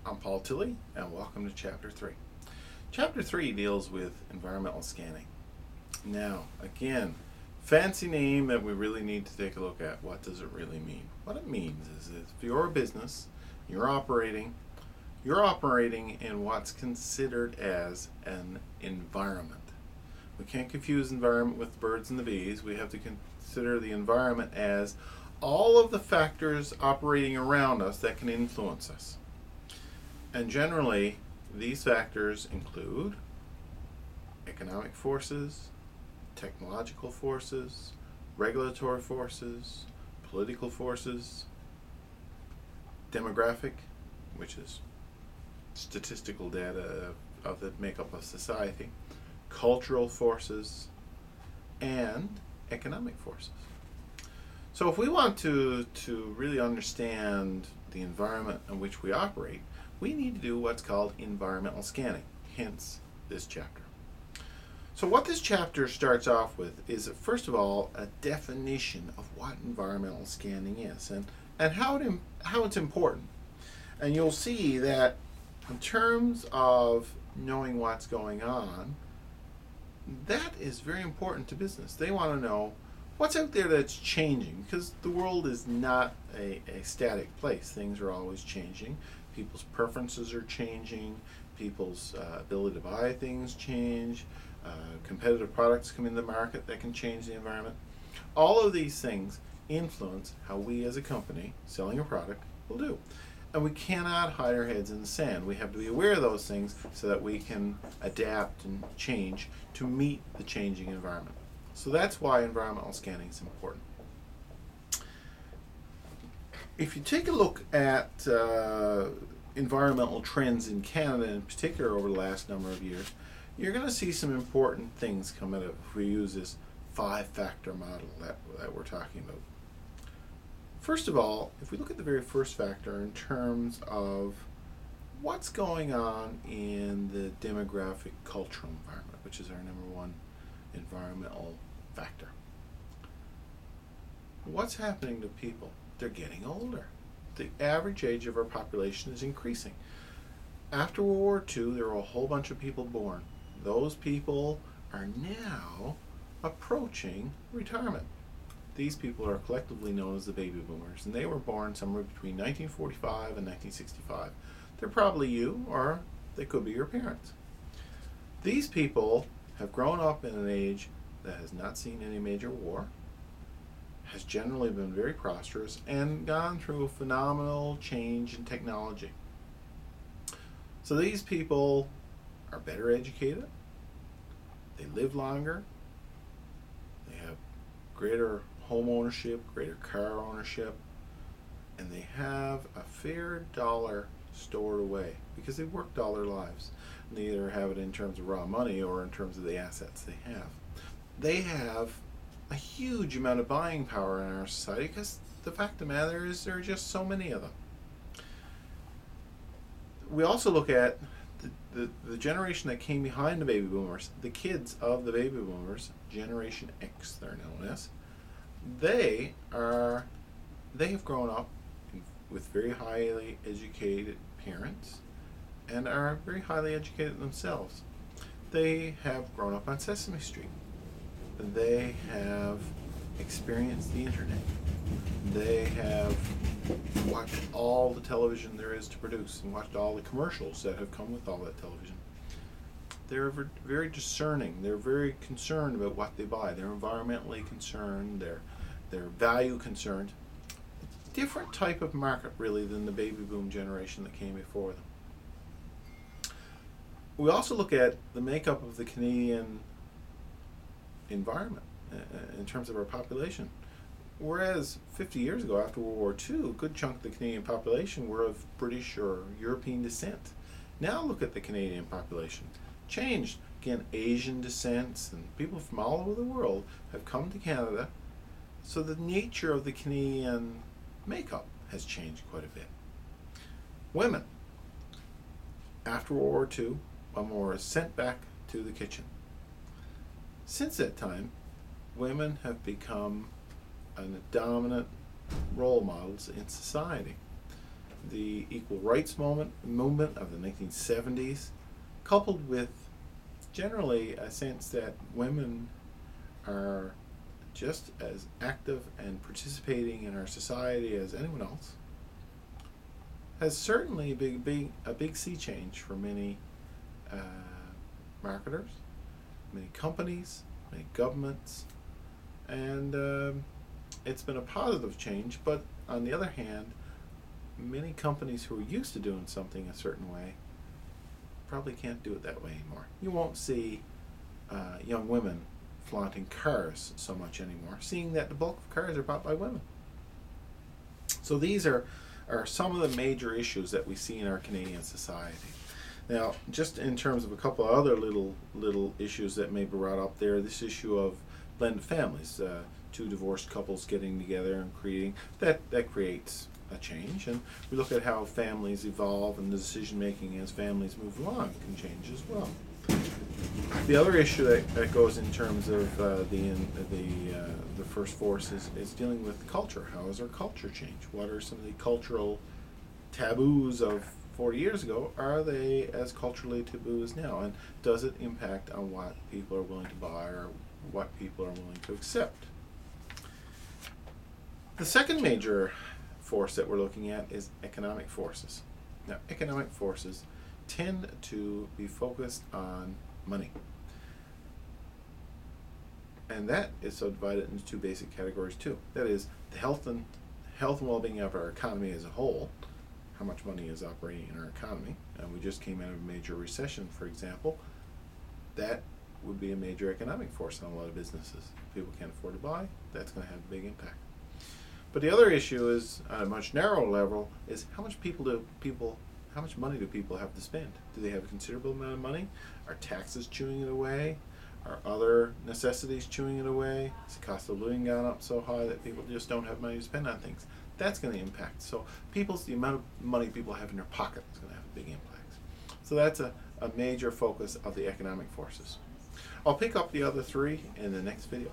I'm Paul Tilley, and welcome to Chapter 3. Chapter 3 deals with environmental scanning. Now, again, fancy name that we really need to take a look at. What does it really mean? What it means is if you're a business, you're operating in what's considered as an environment. We can't confuse environment with the birds and the bees. We have to consider the environment as all of the factors operating around us that can influence us. And generally, these factors include economic forces, technological forces, regulatory forces, political forces, demographic, which is statistical data of the makeup of society, cultural forces, and economic forces. So if we want to really understand the environment in which we operate, we need to do what's called environmental scanning, hence this chapter. So what this chapter starts off with is, first of all, a definition of what environmental scanning is and how it's important. And you'll see that in terms of knowing what's going on, that is very important to business. They want to know what's out there that's changing, because the world is not a static place. Things are always changing. People's preferences are changing. People's ability to buy things change. Competitive products come into the market that can change the environment. All of these things influence how we as a company selling a product will do. And we cannot hide our heads in the sand. We have to be aware of those things so that we can adapt and change to meet the changing environment. So that's why environmental scanning is important. If you take a look at environmental trends in Canada in particular over the last number of years, you're going to see some important things come out of it if we use this 5-factor model that we're talking about. First of all, if we look at the very first factor in terms of what's going on in the demographic cultural environment, which is our number one environmental factor. What's happening to people? They're getting older. The average age of our population is increasing. After World War II, there were a whole bunch of people born. Those people are now approaching retirement. These people are collectively known as the baby boomers, and they were born somewhere between 1945 and 1965. They're probably you, or they could be your parents. These people have grown up in an age that has not seen any major war, has generally been very prosperous, and gone through a phenomenal change in technology. So these people are better educated, they live longer, they have greater home ownership, greater car ownership, and they have a fair dollar stored away because they've worked all their lives. And they either have it in terms of raw money or in terms of the assets they have. They have a huge amount of buying power in our society because the fact of the matter is there are just so many of them. We also look at the generation that came behind the baby boomers, the kids of the baby boomers, Generation X they're known as. They have grown up with very highly educated parents and are very highly educated themselves. They have grown up on Sesame Street. They have experienced the internet. They have watched all the television there is to produce and watched all the commercials that have come with all that television. They're very discerning. They're very concerned about what they buy. They're environmentally concerned. They're value concerned. Different type of market, really, than the baby boom generation that came before them. We also look at the makeup of the Canadian environment in terms of our population. Whereas 50 years ago, after World War II, a good chunk of the Canadian population were of British or European descent. Now look at the Canadian population. Changed. Again, Asian descents and people from all over the world have come to Canada. So the nature of the Canadian makeup has changed quite a bit. Women. After World War II, women were sent back to the kitchen. Since that time, women have become dominant role models in society. the equal rights movement of the 1970s, coupled with generally a sense that women are just as active and participating in our society as anyone else, has certainly been a big sea change for many marketers, many companies, many governments, and it's been a positive change. But on the other hand, many companies who are used to doing something a certain way probably can't do it that way anymore. You won't see young women flaunting cars so much anymore, seeing that the bulk of cars are bought by women. So these are some of the major issues that we see in our Canadian society. Now, just in terms of a couple of other little issues that may be brought up there, this issue of blended families, two divorced couples getting together and creating that creates a change, and we look at how families evolve, and the decision making as families move along can change as well. The other issue that goes in terms of the first force is dealing with culture. How has our culture changed? What are some of the cultural taboos of 40 years ago? Are they as culturally taboos now? And does it impact on what people are willing to buy or what people are willing to accept? The second major force that we're looking at is economic forces. Now, economic forces tend to be focused on money. And that is subdivided into two basic categories too. That is the health and well-being of our economy as a whole, how much money is operating in our economy. And we just came out of a major recession, for example. That would be a major economic force on a lot of businesses. If people can't afford to buy, that's going to have a big impact. But the other issue is, on a much narrower level, is how much money do people have to spend? Do they have a considerable amount of money? Are taxes chewing it away? Are other necessities chewing it away? Has the cost of living gone up so high that people just don't have money to spend on things? That's going to impact. So the amount of money people have in their pocket is going to have a big impact. So that's a major focus of the economic forces. I'll pick up the other three in the next video.